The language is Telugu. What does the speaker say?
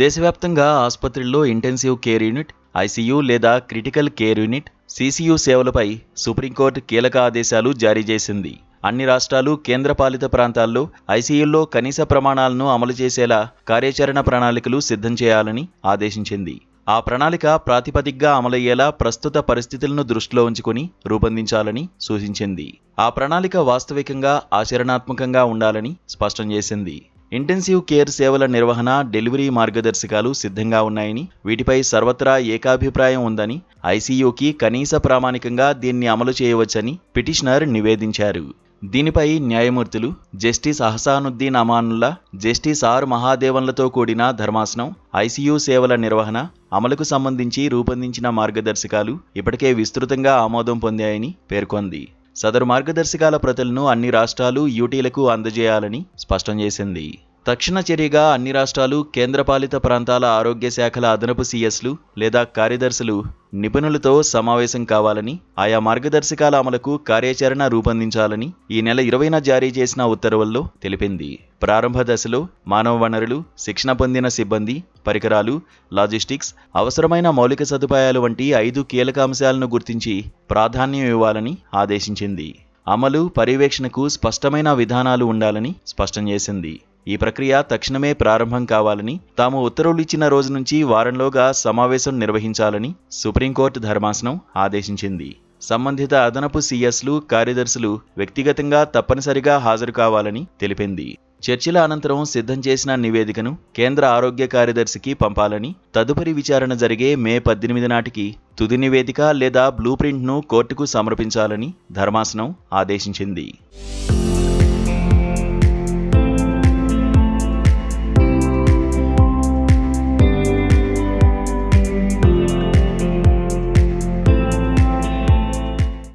దేశవ్యాప్తంగా ఆసుపత్రుల్లో ఇంటెన్సివ్ కేర్ యూనిట్, ఐసీయూ లేదా క్రిటికల్ కేర్ యూనిట్, సీసీయూ సేవలపై సుప్రీంకోర్టు కీలక ఆదేశాలు జారీ చేసింది. అన్ని రాష్ట్రాలు, కేంద్రపాలిత ప్రాంతాల్లో ఐసీయూల్లో కనీస ప్రమాణాలను అమలు చేసేలా కార్యాచరణ ప్రణాళికలు సిద్ధం చేయాలని ఆదేశించింది. ఆ ప్రణాళిక ప్రాతిపదికగా అమలయ్యేలా ప్రస్తుత పరిస్థితులను దృష్టిలో ఉంచుకుని రూపొందించాలని సూచించింది. ఆ ప్రణాళిక వాస్తవికంగా ఆచరణాత్మకంగా ఉండాలని స్పష్టం చేసింది. ఇంటెన్సివ్ కేర్ సేవల నిర్వహణ, డెలివరీ మార్గదర్శకాలు సిద్ధంగా ఉన్నాయని, వీటిపై సర్వత్రా ఏకాభిప్రాయం ఉందని, ఐసీయూకి కనీస ప్రామాణికంగా దీన్ని అమలు చేయవచ్చని పిటిషనర్ నివేదించారు. దీనిపై న్యాయమూర్తులు justice Ahsanuddin Amanullah, justice R మహాదేవన్లతో కూడిన ధర్మాసనం ఐసీయూ సేవల నిర్వహణ, అమలుకు సంబంధించి రూపొందించిన మార్గదర్శకాలు ఇప్పటికే విస్తృతంగా ఆమోదం పొందాయని పేర్కొంది. సదరు మార్గదర్శకాల ప్రతులను అన్ని రాష్ట్రాలు, యూటీలకు అందజేయాలని స్పష్టం చేసింది. తక్షణ చర్యగా అన్ని రాష్ట్రాలు, కేంద్రపాలిత ప్రాంతాల ఆరోగ్య శాఖల అదనపు సీఎస్లు లేదా కార్యదర్శులు నిపుణులతో సమావేశం కావాలని, ఆయా మార్గదర్శకాల అమలుకు కార్యాచరణ రూపొందించాలని ఈ నెల 20న జారీ చేసిన ఉత్తర్వుల్లో తెలిపింది. ప్రారంభ దశలో మానవ వనరులు, శిక్షణ పొందిన సిబ్బంది, పరికరాలు, లాజిస్టిక్స్, అవసరమైన మౌలిక సదుపాయాలు వంటి 5 కీలక అంశాలను గుర్తించి ప్రాధాన్యం ఇవ్వాలని ఆదేశించింది. అమలు, పర్యవేక్షణకు స్పష్టమైన విధానాలు ఉండాలని స్పష్టం చేసింది. ఈ ప్రక్రియ తక్షణమే ప్రారంభం కావాలని, తాము ఉత్తర్వులు ఇచ్చిన రోజు నుంచి వారంలోగా సమావేశం నిర్వహించాలని సుప్రీంకోర్టు ధర్మాసనం ఆదేశించింది. సంబంధిత అదనపు సీఎస్లు, కార్యదర్శులు వ్యక్తిగతంగా తప్పనిసరిగా హాజరు కావాలని తెలిపింది. చర్చల అనంతరం సిద్ధం చేసిన నివేదికను కేంద్ర ఆరోగ్య కార్యదర్శికి పంపాలని, తదుపరి విచారణ జరిగే మే 18 నాటికి తుది నివేదిక లేదా బ్లూ ప్రింట్ను కోర్టుకు సమర్పించాలని ధర్మాసనం ఆదేశించింది.